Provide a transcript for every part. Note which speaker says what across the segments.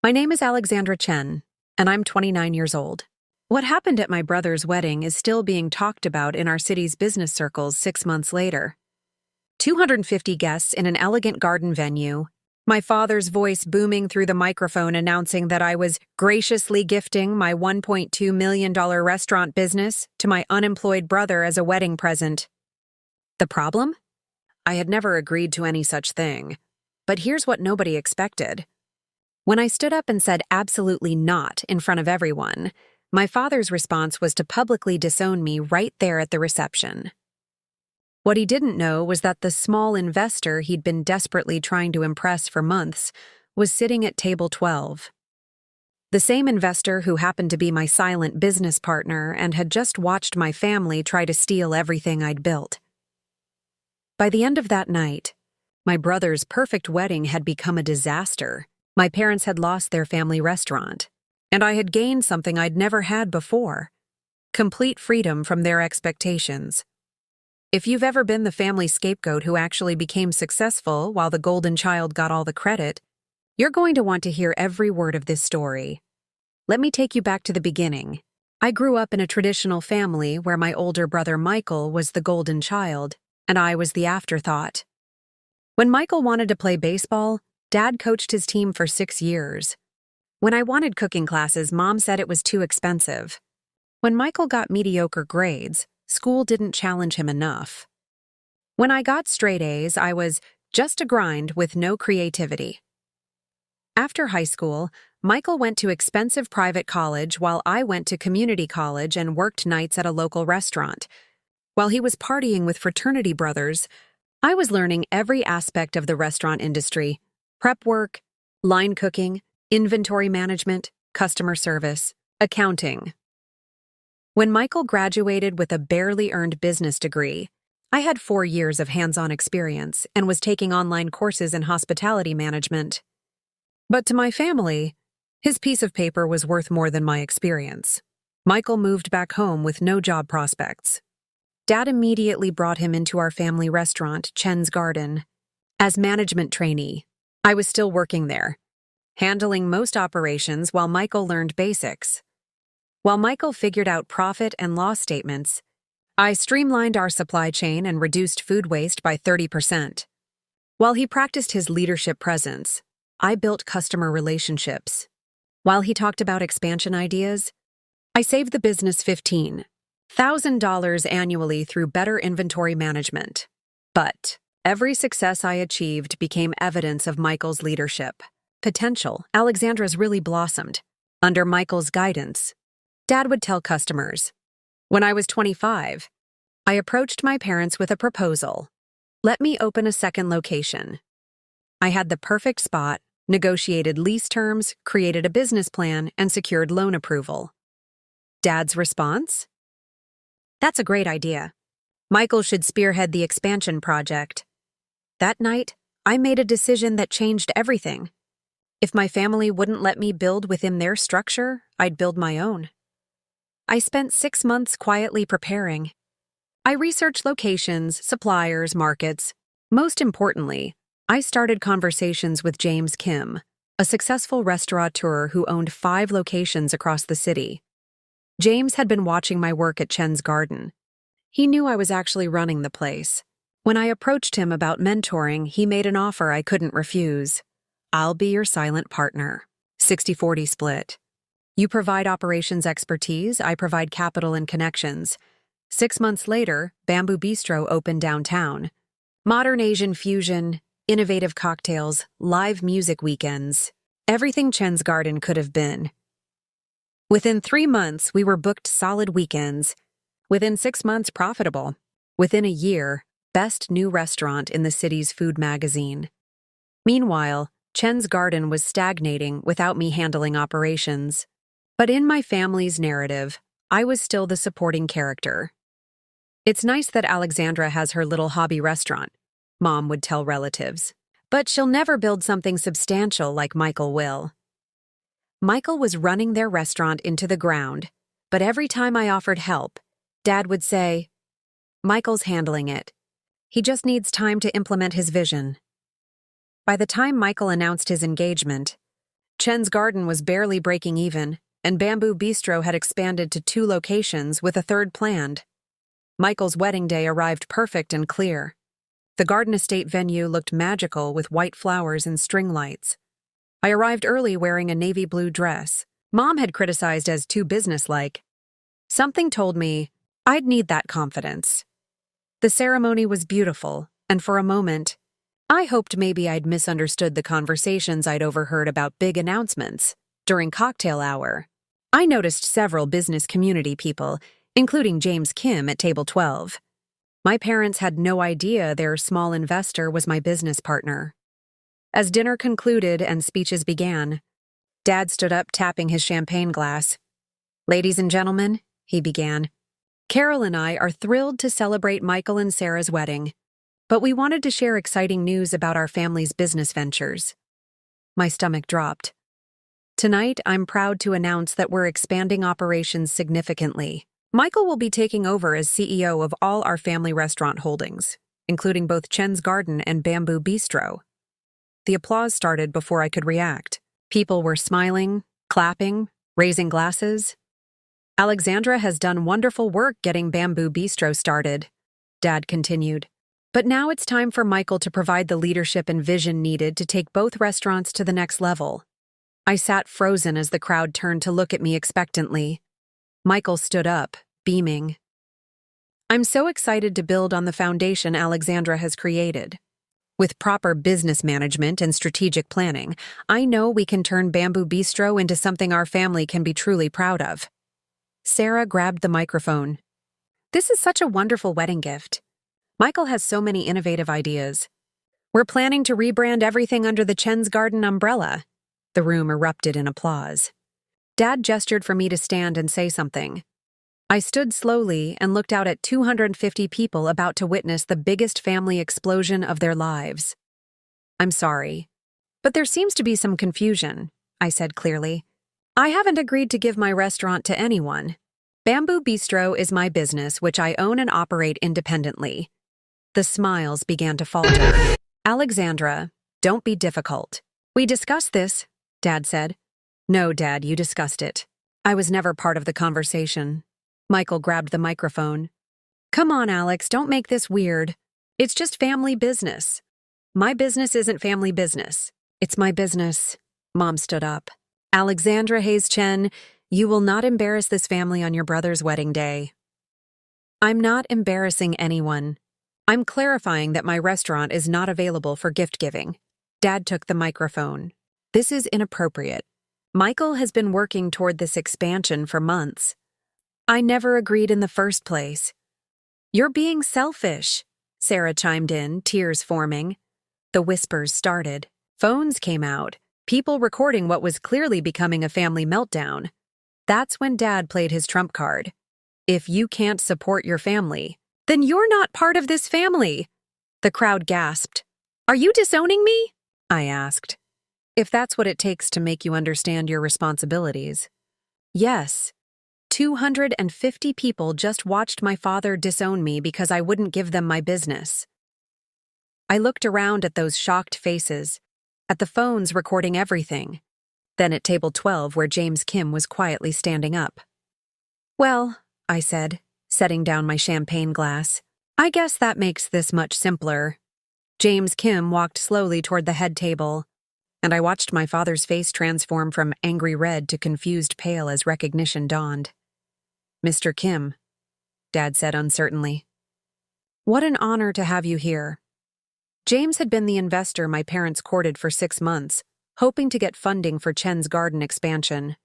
Speaker 1: My name is Alexandra Chen, and I'm 29 years old. What happened at my brother's wedding is still being talked about in our city's business circles 6 months later. 250 guests in an elegant garden venue, my father's voice booming through the microphone announcing that I was graciously gifting my $1.2 million restaurant business to my unemployed brother as a wedding present. The problem? I had never agreed to any such thing. But here's what nobody expected. When I stood up and said absolutely not in front of everyone, my father's response was to publicly disown me right there at the reception. What he didn't know was that the small investor he'd been desperately trying to impress for months was sitting at table 12. The same investor who happened to be my silent business partner and had just watched my family try to steal everything I'd built. By the end of that night, my brother's perfect wedding had become a disaster. My parents had lost their family restaurant, and I had gained something I'd never had before: complete freedom from their expectations. If you've ever been the family scapegoat who actually became successful while the golden child got all the credit, you're going to want to hear every word of this story. Let me take you back to the beginning. I grew up in a traditional family where my older brother Michael was the golden child, and I was the afterthought. When Michael wanted to play baseball, Dad coached his team for 6 years. When I wanted cooking classes, Mom said it was too expensive. When Michael got mediocre grades, school didn't challenge him enough. When I got straight A's, I was just a grind with no creativity. After high school, Michael went to expensive private college while I went to community college and worked nights at a local restaurant. While he was partying with fraternity brothers, I was learning every aspect of the restaurant industry: prep work, line cooking, inventory management, customer service, accounting. When Michael graduated with a barely earned business degree, I had 4 years of hands-on experience and was taking online courses in hospitality management. But to my family, his piece of paper was worth more than my experience. Michael moved back home with no job prospects. Dad immediately brought him into our family restaurant, Chen's Garden. As management trainee, I was still working there, handling most operations while Michael learned basics. While Michael figured out profit and loss statements, I streamlined our supply chain and reduced food waste by 30%. While he practiced his leadership presence, I built customer relationships. While he talked about expansion ideas, I saved the business $15,000 annually through better inventory management. But every success I achieved became evidence of Michael's leadership. Potential. Alexandra's really blossomed. Under Michael's guidance, Dad would tell customers. When I was 25, I approached my parents with a proposal. Let me open a second location. I had the perfect spot, negotiated lease terms, created a business plan, and secured loan approval. Dad's response? That's a great idea. Michael should spearhead the expansion project. That night, I made a decision that changed everything. If my family wouldn't let me build within their structure, I'd build my own. I spent 6 months quietly preparing. I researched locations, suppliers, markets. Most importantly, I started conversations with James Kim, a successful restaurateur who owned 5 locations across the city. James had been watching my work at Chen's Garden. He knew I was actually running the place. When I approached him about mentoring, he made an offer I couldn't refuse. I'll be your silent partner. 60-40 split. You provide operations expertise, I provide capital and connections. 6 months later, Bamboo Bistro opened downtown. Modern Asian fusion, innovative cocktails, live music weekends. Everything Chen's Garden could have been. Within 3 months, we were booked solid weekends. Within 6 months, profitable. Within a year, best new restaurant in the city's food magazine. Meanwhile, Chen's Garden was stagnating without me handling operations. But in my family's narrative, I was still the supporting character. It's nice that Alexandra has her little hobby restaurant, Mom would tell relatives. But she'll never build something substantial like Michael will. Michael was running their restaurant into the ground, but every time I offered help, Dad would say, Michael's handling it. He just needs time to implement his vision. By the time Michael announced his engagement, Chen's Garden was barely breaking even, and Bamboo Bistro had expanded to 2 locations with a third planned. Michael's wedding day arrived perfect and clear. The garden estate venue looked magical with white flowers and string lights. I arrived early wearing a navy blue dress. Mom had criticized as too businesslike. Something told me I'd need that confidence. The ceremony was beautiful, and for a moment, I hoped maybe I'd misunderstood the conversations I'd overheard about big announcements. During cocktail hour, I noticed several business community people, including James Kim at table 12. My parents had no idea their small investor was my business partner. As dinner concluded and speeches began, Dad stood up tapping his champagne glass. "Ladies and gentlemen," he began, "Carol and I are thrilled to celebrate Michael and Sarah's wedding, but we wanted to share exciting news about our family's business ventures." My stomach dropped. Tonight, I'm proud to announce that we're expanding operations significantly. Michael will be taking over as CEO of all our family restaurant holdings, including both Chen's Garden and Bamboo Bistro. The applause started before I could react. People were smiling, clapping, raising glasses. "Alexandra has done wonderful work getting Bamboo Bistro started," Dad continued. "But now it's time for Michael to provide the leadership and vision needed to take both restaurants to the next level." I sat frozen as the crowd turned to look at me expectantly. Michael stood up, beaming. "I'm so excited to build on the foundation Alexandra has created. With proper business management and strategic planning, I know we can turn Bamboo Bistro into something our family can be truly proud of." Sarah grabbed the microphone. "This is such a wonderful wedding gift. Michael has so many innovative ideas. We're planning to rebrand everything under the Chen's Garden umbrella." The room erupted in applause. Dad gestured for me to stand and say something. I stood slowly and looked out at 250 people about to witness the biggest family explosion of their lives. "I'm sorry, but there seems to be some confusion," I said clearly. "I haven't agreed to give my restaurant to anyone. Bamboo Bistro is my business, which I own and operate independently." The smiles began to falter. "Alexandra, don't be difficult. We discussed this," Dad said. "No, Dad, you discussed it. I was never part of the conversation." Michael grabbed the microphone. "Come on, Alex, don't make this weird. It's just family business." "My business isn't family business. It's my business." Mom stood up. "Alexandra Hayes Chen, you will not embarrass this family on your brother's wedding day." "I'm not embarrassing anyone. I'm clarifying that my restaurant is not available for gift giving." Dad took the microphone. "This is inappropriate. Michael has been working toward this expansion for months. I never agreed in the first place." "You're being selfish," Sarah chimed in, tears forming. The whispers started. Phones came out, people recording what was clearly becoming a family meltdown. That's when Dad played his trump card. "If you can't support your family, then you're not part of this family." The crowd gasped. "Are you disowning me?" I asked. "If that's what it takes to make you understand your responsibilities." Yes. 250 people just watched my father disown me because I wouldn't give them my business. I looked around at those shocked faces, at the phones recording everything, then at table 12 where James Kim was quietly standing up. "Well," I said, setting down my champagne glass, "I guess that makes this much simpler." James Kim walked slowly toward the head table, and I watched my father's face transform from angry red to confused pale as recognition dawned. "Mr. Kim," Dad said uncertainly. "What an honor to have you here." James had been the investor my parents courted for 6 months, hoping to get funding for Chen's Garden expansion.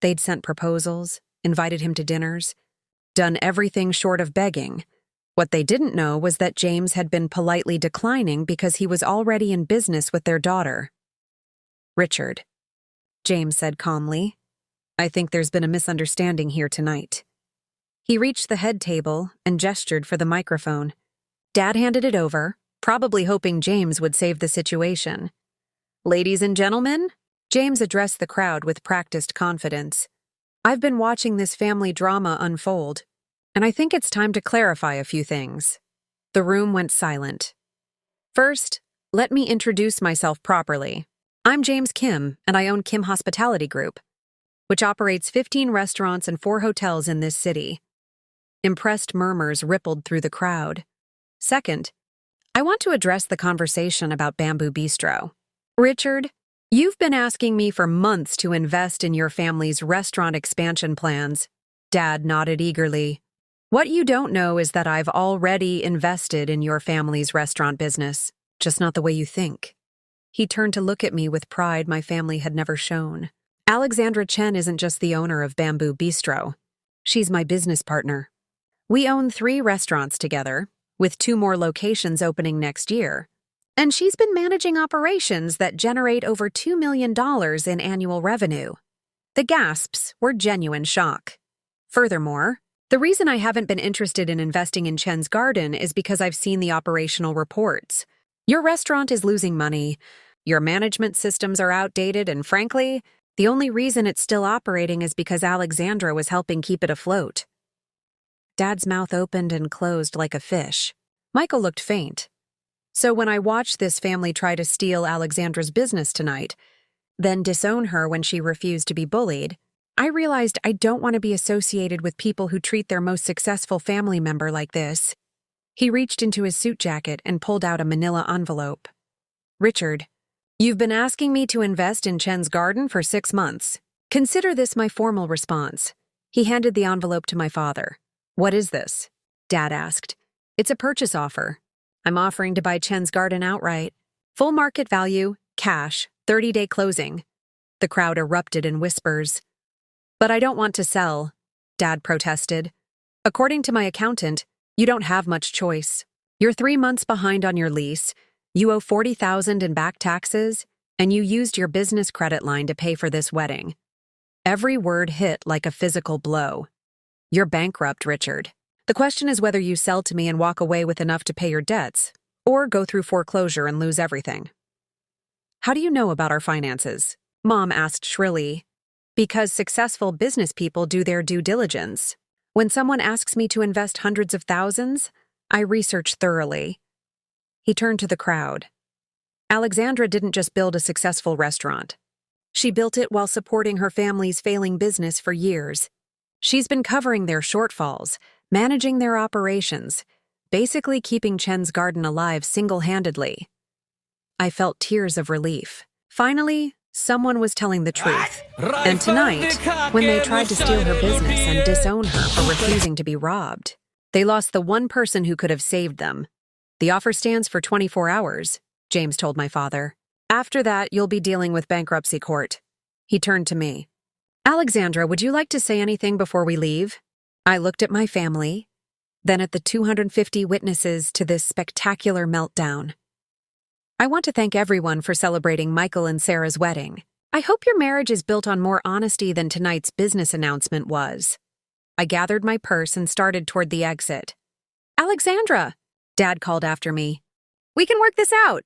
Speaker 1: They'd sent proposals, invited him to dinners, done everything short of begging. What they didn't know was that James had been politely declining because he was already in business with their daughter. "Richard," James said calmly, "I think there's been a misunderstanding here tonight." He reached the head table and gestured for the microphone. Dad handed it over, probably hoping James would save the situation. "Ladies and gentlemen," James addressed the crowd with practiced confidence. "I've been watching this family drama unfold, and I think it's time to clarify a few things." The room went silent. "First, let me introduce myself properly. I'm James Kim, and I own Kim Hospitality Group, which operates 15 restaurants and 4 hotels in this city. Impressed murmurs rippled through the crowd. Second, I want to address the conversation about Bamboo Bistro. Richard, you've been asking me for months to invest in your family's restaurant expansion plans. Dad nodded eagerly. What you don't know is that I've already invested in your family's restaurant business, just not the way you think. He turned to look at me with pride my family had never shown. Alexandra Chen isn't just the owner of Bamboo Bistro. She's my business partner. We own 3 restaurants together, with 2 more locations opening next year. And she's been managing operations that generate over $2 million in annual revenue. The gasps were genuine shock. Furthermore, the reason I haven't been interested in investing in Chen's Garden is because I've seen the operational reports. Your restaurant is losing money, your management systems are outdated, and frankly, the only reason it's still operating is because Alexandra was helping keep it afloat. Dad's mouth opened and closed like a fish. Michael looked faint. So when I watched this family try to steal Alexandra's business tonight, then disown her when she refused to be bullied, I realized I don't want to be associated with people who treat their most successful family member like this. He reached into his suit jacket and pulled out a manila envelope. Richard, you've been asking me to invest in Chen's Garden for 6 months. Consider this my formal response. He handed the envelope to my father. What is this? Dad asked. It's a purchase offer. I'm offering to buy Chen's Garden outright. Full market value, cash, 30-day closing. The crowd erupted in whispers. But I don't want to sell, Dad protested. According to my accountant, you don't have much choice. You're 3 months behind on your lease, you owe $40,000 in back taxes, and you used your business credit line to pay for this wedding. Every word hit like a physical blow. You're bankrupt, Richard. The question is whether you sell to me and walk away with enough to pay your debts, or go through foreclosure and lose everything. How do you know about our finances? Mom asked shrilly. Because successful business people do their due diligence. When someone asks me to invest hundreds of thousands, I research thoroughly. He turned to the crowd. Alexandra didn't just build a successful restaurant. She built it while supporting her family's failing business for years. She's been covering their shortfalls, managing their operations, basically keeping Chen's Garden alive single-handedly. I felt tears of relief. Finally, someone was telling the truth. And tonight, when they tried to steal her business and disown her for refusing to be robbed, they lost the one person who could have saved them. The offer stands for 24 hours, James told my father. After that, you'll be dealing with bankruptcy court. He turned to me. Alexandra, would you like to say anything before we leave? I looked at my family, then at the 250 witnesses to this spectacular meltdown. I want to thank everyone for celebrating Michael and Sarah's wedding. I hope your marriage is built on more honesty than tonight's business announcement was. I gathered my purse and started toward the exit. Alexandra, Dad called after me. We can work this out.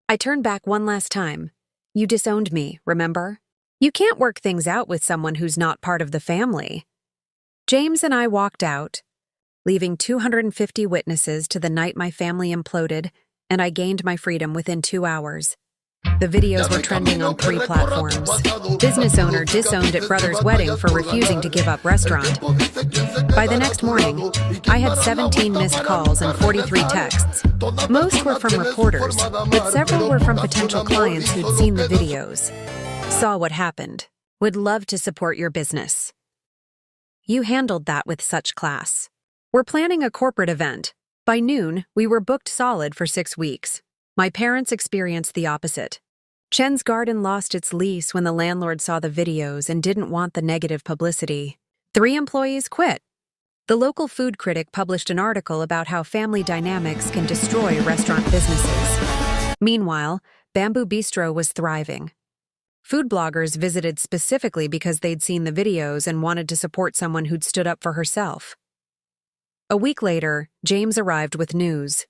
Speaker 1: I turned back one last time. You disowned me, remember? You can't work things out with someone who's not part of the family. James and I walked out, leaving 250 witnesses to the night my family imploded, and I gained my freedom within 2 hours. The videos were trending on 3 platforms. Business owner disowned at brother's wedding for refusing to give up restaurant. By the next morning, I had 17 missed calls and 43 texts. Most were from reporters, but several were from potential clients who'd seen the videos. Saw what happened. Would love to support your business. You handled that with such class. We're planning a corporate event. By noon, we were booked solid for 6 weeks. My parents experienced the opposite. Chen's Garden lost its lease when the landlord saw the videos and didn't want the negative publicity. 3 employees quit. The local food critic published an article about how family dynamics can destroy restaurant businesses. Meanwhile, Bamboo Bistro was thriving. Food bloggers visited specifically because they'd seen the videos and wanted to support someone who'd stood up for herself. A week later, James arrived with news.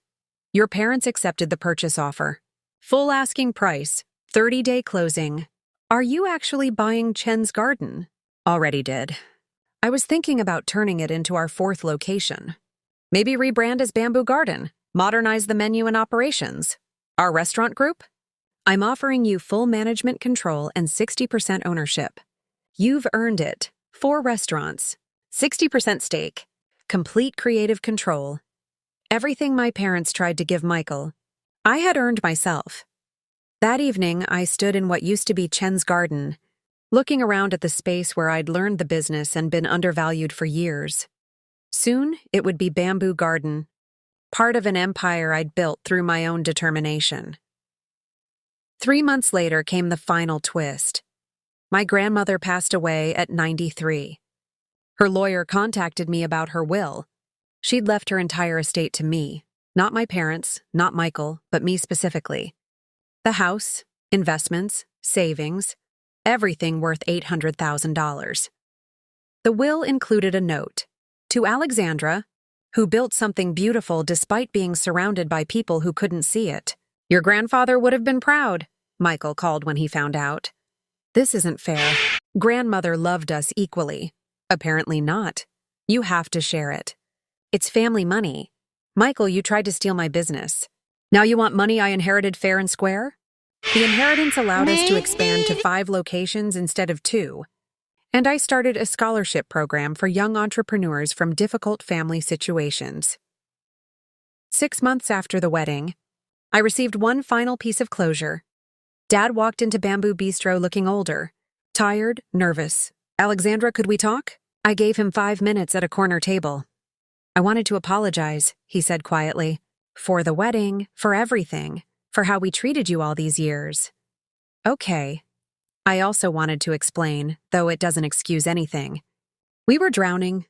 Speaker 1: Your parents accepted the purchase offer. Full asking price, 30-day closing. Are you actually buying Chen's Garden? Already did. I was thinking about turning it into our 4th location. Maybe rebrand as Bamboo Garden, modernize the menu and operations. Our restaurant group? I'm offering you full management control and 60% ownership. You've earned it. 4 restaurants, 60% stake, complete creative control. Everything my parents tried to give Michael, I had earned myself. That evening, I stood in what used to be Chen's garden, looking around at the space where I'd learned the business and been undervalued for years. Soon, it would be Bamboo Garden, part of an empire I'd built through my own determination. 3 months later came the final twist. My grandmother passed away at 93. Her lawyer contacted me about her will. She'd left her entire estate to me, not my parents, not Michael, but me specifically. The house, investments, savings, everything worth $800,000. The will included a note to Alexandra, who built something beautiful despite being surrounded by people who couldn't see it. Your grandfather would have been proud, Michael called when he found out. This isn't fair. Grandmother loved us equally. Apparently not. You have to share it. It's family money. Michael, you tried to steal my business. Now you want money I inherited fair and square? The inheritance allowed us to expand to 5 locations instead of 2. And I started a scholarship program for young entrepreneurs from difficult family situations. 6 months after the wedding, I received one final piece of closure. Dad walked into Bamboo Bistro looking older, tired, nervous. Alexandra, could we talk? I gave him 5 minutes at a corner table. I wanted to apologize, he said quietly. For the wedding, for everything, for how we treated you all these years. Okay. I also wanted to explain, though it doesn't excuse anything. We were drowning.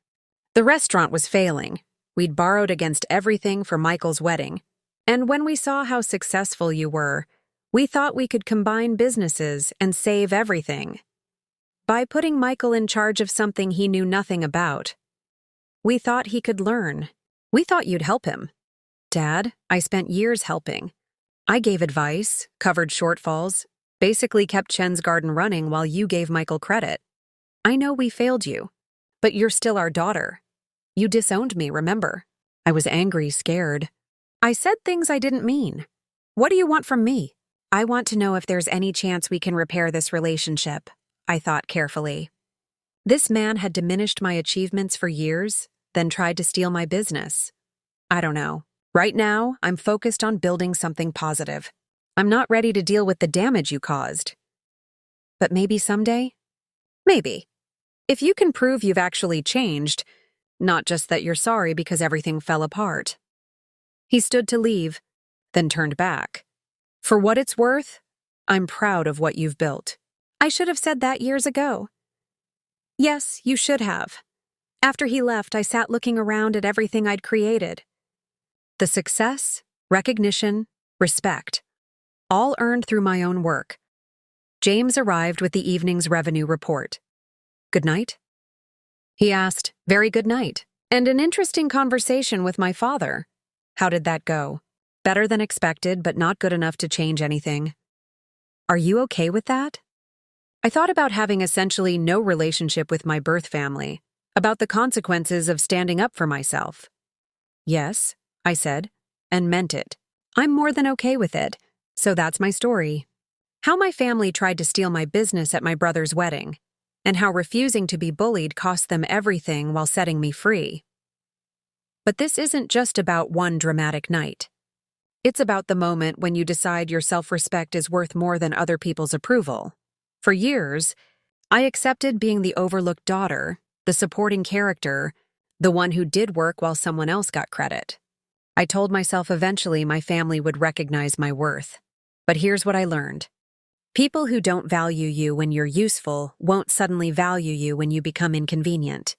Speaker 1: The restaurant was failing. We'd borrowed against everything for Michael's wedding. And when we saw how successful you were, we thought we could combine businesses and save everything. By putting Michael in charge of something he knew nothing about, we thought he could learn. We thought you'd help him. Dad, I spent years helping. I gave advice, covered shortfalls, basically kept Chen's garden running while you gave Michael credit. I know we failed you, but you're still our daughter. You disowned me, remember? I was angry, scared. I said things I didn't mean. What do you want from me? I want to know if there's any chance we can repair this relationship, I thought carefully. This man had diminished my achievements for years, then tried to steal my business. I don't know. Right now, I'm focused on building something positive. I'm not ready to deal with the damage you caused. But maybe someday? Maybe. If you can prove you've actually changed, not just that you're sorry because everything fell apart. He stood to leave, then turned back. For what it's worth, I'm proud of what you've built. I should have said that years ago. Yes, you should have. After he left, I sat looking around at everything I'd created. The success, recognition, respect, all earned through my own work. James arrived with the evening's revenue report. Good night? He asked, very good night, and an interesting conversation with my father. How did that go? Better than expected, but not good enough to change anything. Are you okay with that? I thought about having essentially no relationship with my birth family, about the consequences of standing up for myself. Yes, I said, and meant it. I'm more than okay with it, so that's my story. How my family tried to steal my business at my brother's wedding, and how refusing to be bullied cost them everything while setting me free. But this isn't just about one dramatic night. It's about the moment when you decide your self-respect is worth more than other people's approval. For years, I accepted being the overlooked daughter, the supporting character, the one who did work while someone else got credit. I told myself eventually my family would recognize my worth. But here's what I learned. People who don't value you when you're useful won't suddenly value you when you become inconvenient.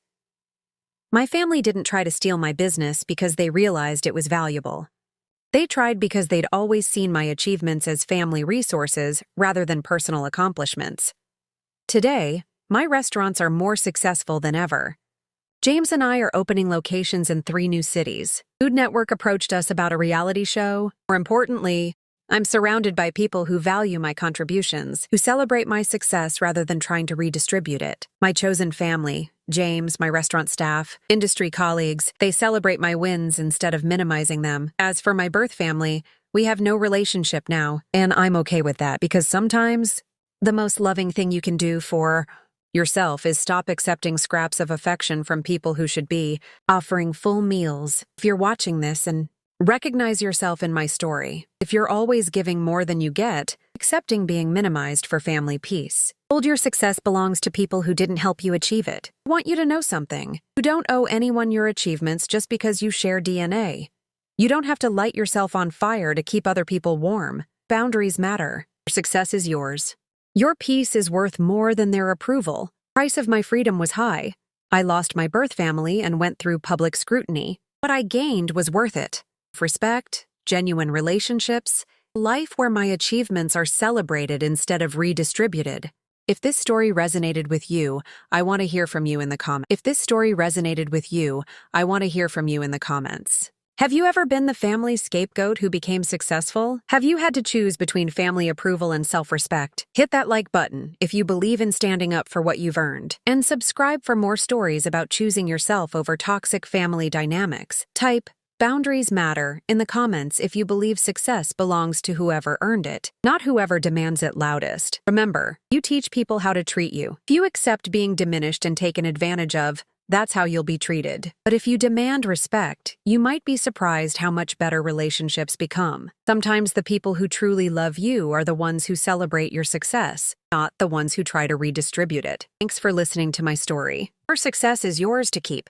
Speaker 1: My family didn't try to steal my business because they realized it was valuable. They tried because they'd always seen my achievements as family resources rather than personal accomplishments. Today, my restaurants are more successful than ever. James and I are opening locations in 3 new cities. Food Network approached us about a reality show. More importantly, I'm surrounded by people who value my contributions, who celebrate my success rather than trying to redistribute it. My chosen family, James, my restaurant staff, industry colleagues, they celebrate my wins instead of minimizing them. As for my birth family, We have no relationship now, and I'm okay with that because sometimes the most loving thing you can do for yourself is stop accepting scraps of affection from people who should be offering full meals. If you're watching this and recognize yourself in my story, if you're always giving more than you get, accepting being minimized for family peace. Told your success belongs to people who didn't help you achieve it. I want you to know something. You don't owe anyone your achievements just because you share DNA. You don't have to light yourself on fire to keep other people warm. Boundaries matter. Your success is yours. Your peace is worth more than their approval. The price of my freedom was high. I lost my birth family and went through public scrutiny. What I gained was worth it. Respect, genuine relationships, life where my achievements are celebrated instead of redistributed. If this story resonated with you, I want to hear from you in the comments. Have you ever been the family scapegoat who became successful? Have you had to choose between family approval and self-respect? Hit that like button if you believe in standing up for what you've earned. And subscribe for more stories about choosing yourself over toxic family dynamics. Type "Boundaries matter" in the comments if you believe success belongs to whoever earned it, not whoever demands it loudest. Remember, you teach people how to treat you. If you accept being diminished and taken advantage of, that's how you'll be treated. But if you demand respect, you might be surprised how much better relationships become. Sometimes the people who truly love you are the ones who celebrate your success, not the ones who try to redistribute it. Thanks for listening to my story. Your success is yours to keep.